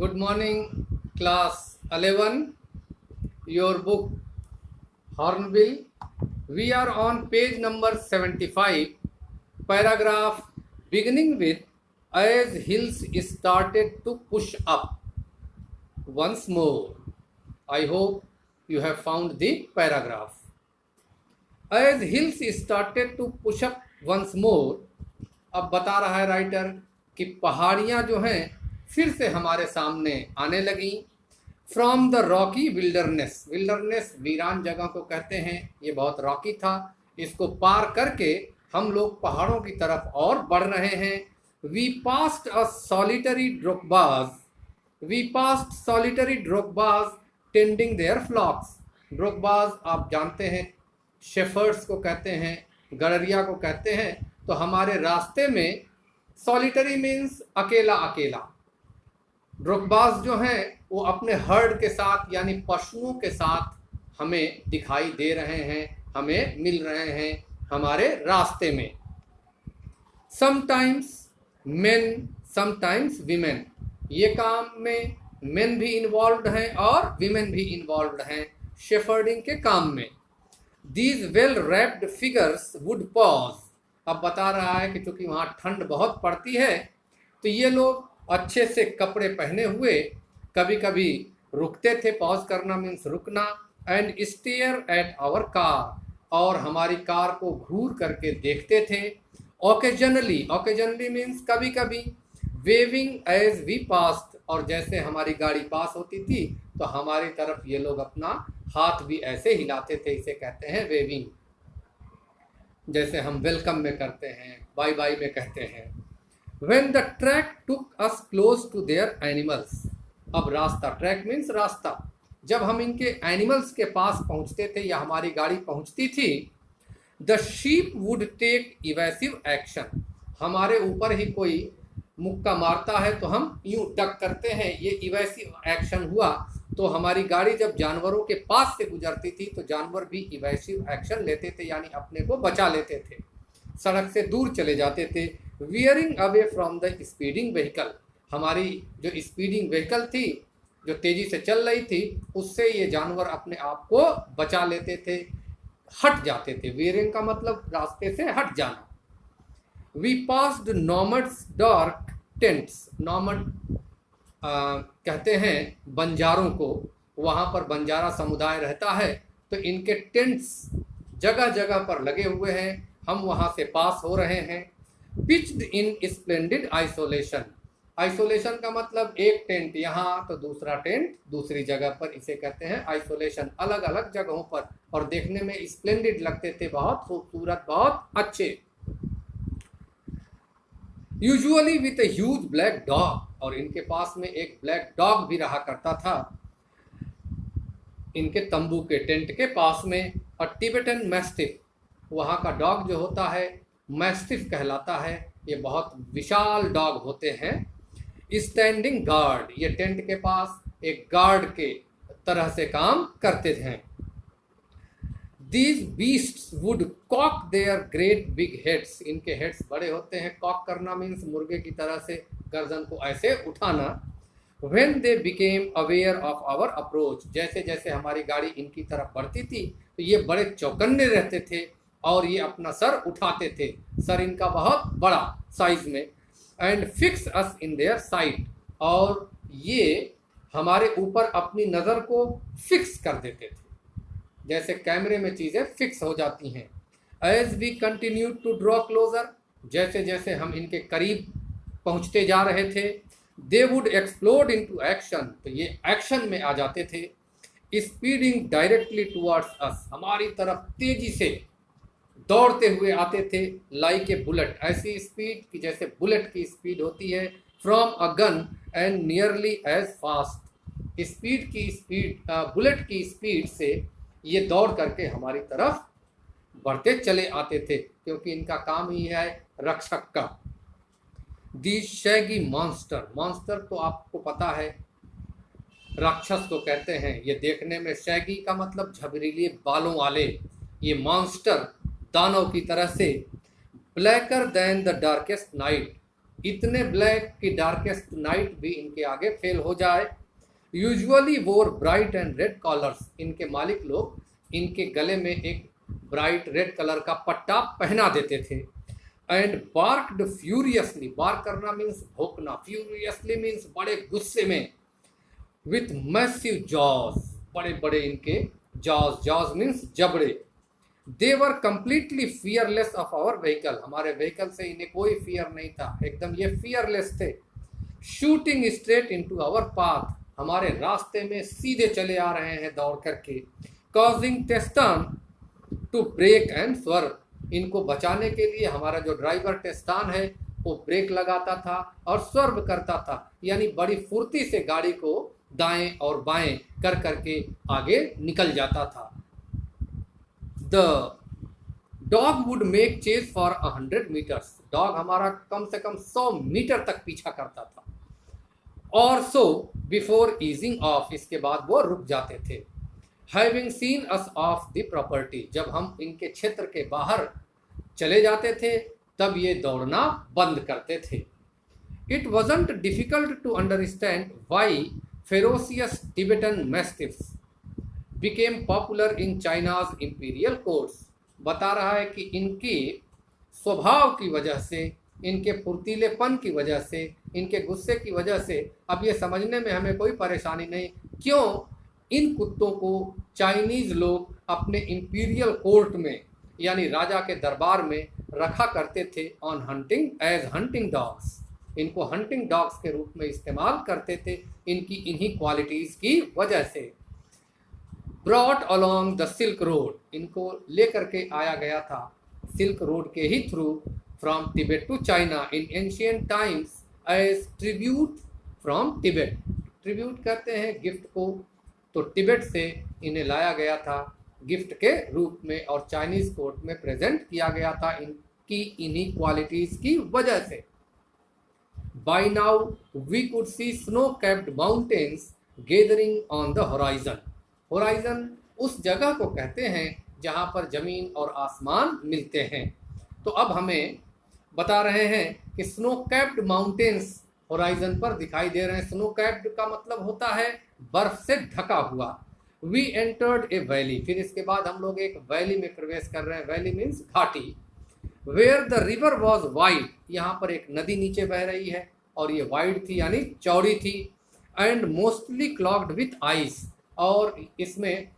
Good morning, class 11. Your book Hornbill. We are on page number 75, paragraph beginning with as hills started to push up once more. I hope you have found the paragraph. As hills started to push up once more, अब बता रहा है writer कि पहाड़ियाँ जो हैं फिर से हमारे सामने आने लगी। From the Rocky wilderness, wilderness वीरान जगह को कहते हैं, ये बहुत रॉकी था, इसको पार करके हम लोग पहाड़ों की तरफ और बढ़ रहे हैं। वी पास्ड अ सॉलिटरी ड्रोकबाज, वी पास्ड सॉलिटरी ड्रोकबाज टेंडिंग देयर फ्लॉक्स। ड्रोकबाज आप जानते हैं शेफर्ड्स को कहते हैं, गड़रिया को कहते हैं। तो हमारे रास्ते में सॉलिटरी मीन्स अकेला अकेला, ड्रोकबाज जो हैं वो अपने हर्ड के साथ यानी पशुओं के साथ हमें दिखाई दे रहे हैं, हमें मिल रहे हैं हमारे रास्ते में। समटाइम्स मेन समटाइम्स वीमेन, ये काम में मेन भी इन्वॉल्व्ड हैं और वीमेन भी इन्वॉल्व्ड हैं शेफर्डिंग के काम में। These well wrapped figures would pause, अब बता रहा है कि चूंकि वहाँ ठंड बहुत पड़ती है तो ये लोग अच्छे से कपड़े पहने हुए कभी कभी रुकते थे, पॉज करना मीन्स रुकना। And stare at our car, और हमारी कार को घूर करके देखते थे। ओकेजनली, ओकेजनली मीन्स कभी कभी। वेविंग एज वी पास्ट, और जैसे हमारी गाड़ी पास होती थी तो हमारी तरफ ये लोग अपना हाथ भी ऐसे हिलाते थे, इसे कहते हैं वेविंग। जैसे हम वेलकम में करते हैं, बाय बाय में कहते हैं। When the track took us close to their animals, अब रास्ता, ट्रैक मीन्स रास्ता, जब हम इनके एनिमल्स के पास पहुंचते थे या हमारी गाड़ी पहुंचती थी, the sheep would take evasive action, हमारे ऊपर ही कोई मुक्का मारता है तो हम यूं डक करते हैं, ये इवेसिव एक्शन हुआ। तो हमारी गाड़ी जब जानवरों के पास से गुजरती थी तो जानवर भी इवेसिव एक्शन लेते थे, यानी अपने को बचा लेते थे, सड़क से दूर चले जाते थे। Wearing away from the speeding vehicle, हमारी जो स्पीडिंग व्हीकल थी जो तेज़ी से चल रही थी उससे ये जानवर अपने आप को बचा लेते थे, हट जाते थे। वियरिंग का मतलब रास्ते से हट जाना। वी पास्ड नॉमड्स डार्क टेंट्स, नॉमड कहते हैं बंजारों को, वहाँ पर बंजारा समुदाय रहता है तो इनके टेंट्स जगह जगह पर लगे हुए हैं, हम वहाँ से पास हो रहे हैं। पिच्ड इन स्प्लेंडिड आइसोलेशन, आइसोलेशन का मतलब एक टेंट यहाँ तो दूसरा टेंट दूसरी जगह पर, इसे कहते हैं आइसोलेशन। अलग अलग जगहों पर, और देखने में स्प्लेंडिड लगते थे, बहुत खूबसूरत, बहुत अच्छे। Usually with a huge black dog, और इनके पास में एक ब्लैक डॉग भी रहा करता था इनके तंबू के टेंट के पास में। और टिबेटन मैस्टिफ, वहाँ का डॉग जो होता है मैस्टिफ कहलाता है, ये बहुत विशाल डॉग होते हैं। स्टैंडिंग गार्ड, ये टेंट के पास एक गार्ड के तरह से काम करते हैं। These beasts would cock their great big heads, इनके हेड्स बड़े होते हैं, कॉक करना मीन्स मुर्गे की तरह से गर्दन को ऐसे उठाना। When they became aware of our approach, जैसे जैसे हमारी गाड़ी इनकी तरफ बढ़ती थी तो ये बड़े चौकन्ने रहते थे और ये अपना सर उठाते थे, सर इनका बहुत बड़ा साइज में। And fix us in their site, और ये हमारे ऊपर अपनी नज़र को फिक्स कर देते थे, जैसे कैमरे में चीज़ें फिक्स हो जाती हैं। As we continue to draw closer, जैसे जैसे हम इनके करीब पहुंचते जा रहे थे, they would explode into action, तो ये एक्शन में आ जाते थे। स्पीडिंग डायरेक्टली टुवर्ड्स अस, हमारी तरफ तेजी से दौड़ते हुए आते थे। लाइक ए बुलेट, ऐसी स्पीड कि जैसे बुलेट की स्पीड होती है। From a gun and nearly as fast, speed की स्पीड, बुलेट की स्पीड से ये दौड़ करके हमारी तरफ बढ़ते चले आते थे, क्योंकि इनका काम ही है रक्षक का। दी शैगी मॉन्स्टर, मॉन्स्टर तो आपको पता है राक्षस को कहते हैं, ये देखने में, शैगी का मतलब झबरीले बालों वाले, ये मॉन्स्टर दानव की तरह से। Blacker than the darkest night, इतने ब्लैक कि डार्केस्ट नाइट भी इनके आगे फेल हो जाए। यूजुअली वोर ब्राइट एंड रेड कॉलर्स, इनके मालिक लोग इनके गले में एक ब्राइट रेड कलर का पट्टा पहना देते थे। एंड बार्क्ड फ्यूरियसली, बार्क करना मीन्स भौंकना, फ्यूरियसली मीन्स बड़े गुस्से में। विथ मैसिव जॉज, बड़े बड़े इनके जॉज, जॉज मीन्स जबड़े। They were completely fearless of our vehicle, हमारे व्हीकल से इन्हें कोई फियर नहीं था, एकदम ये फियरलेस थे। Shooting straight into our path, हमारे रास्ते में सीधे चले आ रहे हैं दौड़ करके। कॉजिंग टेस्टान टू ब्रेक एंड स्वर्व, इनको बचाने के लिए हमारा जो ड्राइवर टेस्टान है वो ब्रेक लगाता था और स्वर्व करता था, यानी बड़ी फुर्ती से गाड़ी को दाएं और बाएं कर करके आगे निकल जाता था। The dog would make chase for 100 metres, dog हमारा कम से कम 100 मीटर तक पीछा करता था। और सो बिफोर ईजिंग ऑफ, इसके बाद वो रुक जाते थे। Having scene us of the property, जब हम इनके क्षेत्र के बाहर चले जाते थे तब ये दौड़ना बंद करते थे। It wasn't difficult to understand why ferocious Tibetan mastiffs became popular in China's imperial courts, बता रहा है कि इनके स्वभाव की वजह से, इनके फुर्तीलेपन की वजह से, इनके गुस्से की वजह से, अब ये समझने में हमें कोई परेशानी नहीं क्यों इन कुत्तों को चाइनीज लोग अपने इंपीरियल कोर्ट में यानी राजा के दरबार में रखा करते थे on hunting as hunting dogs, इनको हंटिंग डॉग्स के रूप में इस्तेमाल करते थे इनकी इन्हीं क्वालिटीज़ की वजह से। Brought along the silk road, इनको लेकर के आया गया था सिल्क रोड के ही through from Tibet to China in ancient times as tribute from Tibet, tribute करते हैं गिफ्ट को, तो तिब्बत से इन्हें लाया गया था गिफ्ट के रूप में और चाइनीज कोर्ट में प्रेजेंट किया गया था इनकी इन्हीं क्वालिटीज की वजह से। By now we could see snow capped mountains gathering on the horizon, horizon उस जगह को कहते हैं जहां पर जमीन और आसमान मिलते हैं। तो अब हमें बता रहे हैं कि स्नो कैप्ड माउंटेन्स होराइजन पर दिखाई दे रहे हैं। स्नो कैप्ड का मतलब होता है बर्फ से ढका हुआ। वी एंटर्ड ए वैली, फिर इसके बाद हम लोग एक वैली में प्रवेश कर रहे हैं, वैली मीन्स घाटी। Where the river was wide, यहाँ पर एक नदी नीचे बह रही है और ये वाइड थी यानी चौड़ी थी। And mostly clogged with ice, और इसमें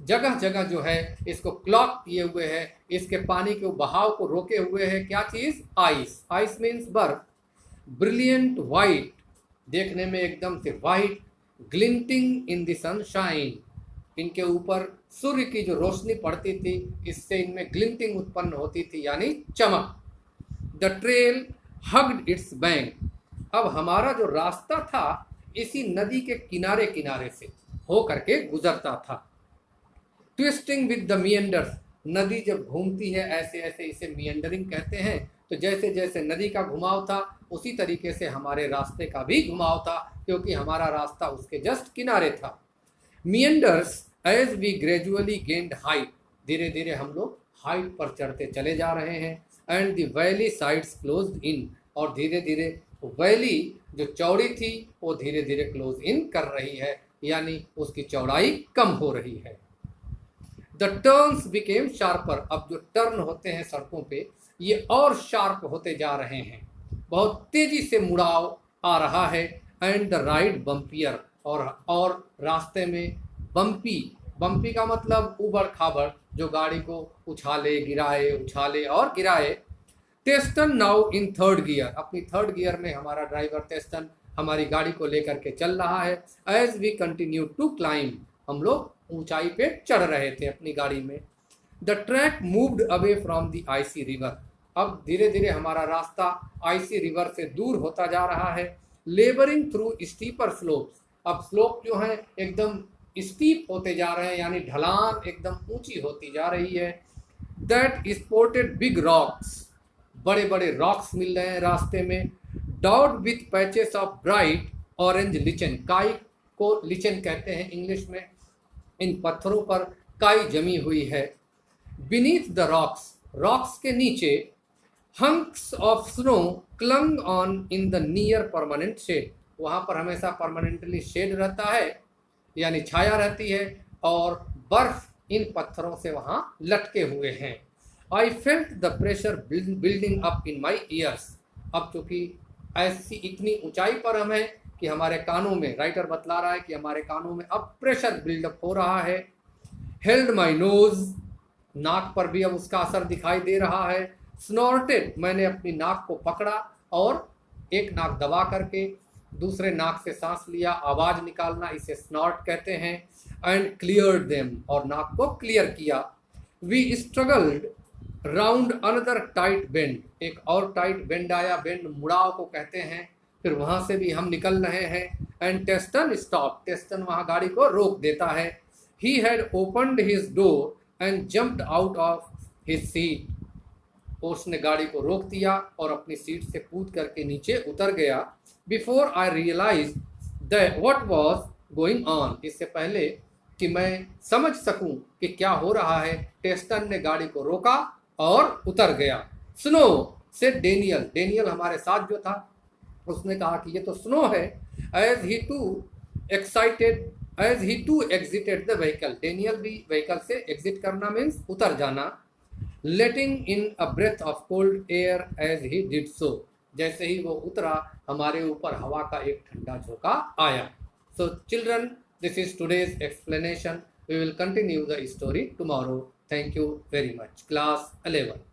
जगह जगह जो है इसको क्लॉग किए हुए है, इसके पानी के बहाव को रोके हुए है क्या चीज़, आइस। आइस मीन्स बर्फ। ब्रिलियंट वाइट, देखने में एकदम से वाइट। ग्लिंटिंग इन द सनशाइन, इनके ऊपर सूर्य की जो रोशनी पड़ती थी इससे इनमें ग्लिंटिंग उत्पन्न होती थी यानी चमक। The trail hugged it's bank, अब हमारा जो रास्ता था इसी नदी के किनारे किनारे से हो करके गुजरता था। ट्विस्टिंग विद द मिएंडर्स, नदी जब घूमती है ऐसे ऐसे इसे मिएंडरिंग कहते हैं, तो जैसे जैसे नदी का घुमाव था उसी तरीके से हमारे रास्ते का भी घुमाव था क्योंकि हमारा रास्ता उसके जस्ट किनारे था। Meanders as we gradually gained height, धीरे धीरे हम लोग हाइट पर चढ़ते चले जा रहे हैं। And the valley sides closed in, और धीरे धीरे वैली जो चौड़ी थी वो धीरे धीरे क्लोज इन कर रही है यानी उसकी चौड़ाई कम हो रही है। द टर्न्स बिकेम शार्पर, अब जो टर्न होते हैं सड़कों पे ये और शार्प होते जा रहे हैं, बहुत तेजी से मुड़ाव आ रहा है। एंड द राइड बम्पियर, और रास्ते में बम्पी, बम्पी का मतलब उबड़ खाबड़, जो गाड़ी को उछाले गिराए उछाले और गिराए। टेस्टन नाउ इन थर्ड गियर, अपनी थर्ड गियर में हमारा ड्राइवर टेस्टन हमारी गाड़ी को लेकर के चल रहा है। As we continue to climb, हम लोग ऊंचाई पे चढ़ रहे थे अपनी गाड़ी में। The track moved away from the icy river, अब धीरे धीरे हमारा रास्ता आइसी रिवर से दूर होता जा रहा है। लेबरिंग थ्रू स्टीपर स्लोप्स, अब स्लोप जो है एकदम स्टीप होते जा रहे हैं यानी ढलान एकदम ऊंची होती जा रही है। दैट स्पोर्टेड बिग रॉक्स, बड़े बड़े रॉक्स मिल रहे हैं रास्ते में। Dot with patches of bright orange lichen, काई को लिचन कहते हैं इंग्लिश में, इन पत्थरों पर काई जमी हुई है। बीनीथ द रॉक्स, रॉक्स के नीचे hunks of snow clung on in the near permanent shade, वहाँ पर हमेशा परमानेंटली शेड रहता है यानी छाया रहती है, और बर्फ इन पत्थरों से वहाँ लटके हुए हैं। I felt the pressure building up in my years, अब चूंकि ऐसी इतनी ऊंचाई पर हम हैं कि हमारे कानों में, राइटर बतला रहा है कि हमारे कानों में अब प्रेशर बिल्डअप हो रहा है। हेल्ड माई नोज, नाक पर भी अब उसका असर दिखाई दे रहा है। स्नॉर्टेड, मैंने अपनी नाक को पकड़ा और एक नाक दबा करके दूसरे नाक से सांस लिया, आवाज निकालना, इसे स्नॉर्ट कहते हैं। एंड क्लियर्ड देम, और नाक को क्लियर किया। We struggled round another tight bend, एक और टाइट बेंड आया, बेंड मुड़ाव को कहते हैं, फिर वहां से भी हम निकल रहे हैं। एंड टेस्टन स्टॉप, टेस्टन वहां गाड़ी को रोक देता है। He had opened his door and jumped out of his seat, उसने गाड़ी को रोक दिया और अपनी सीट से कूद करके नीचे उतर गया। Before I realise that what was going on, इससे पहले कि मैं समझ सकूं कि क्या हो रहा है, टेस्टन ने गाड़ी को रोका और उतर गया। स्नो से डेनियल, डेनियल हमारे साथ जो था उसने कहा कि ये तो स्नो है। As he too exited the vehicle, Daniel भी व्हीकल से एग्जिट करना मीन्स उतर जाना। Letting in a breath of cold air as he did so, जैसे ही वो उतरा हमारे ऊपर हवा का एक ठंडा झोंका आया। So children, this is today's explanation. We will continue the story tomorrow. Thank you very much. Class 11.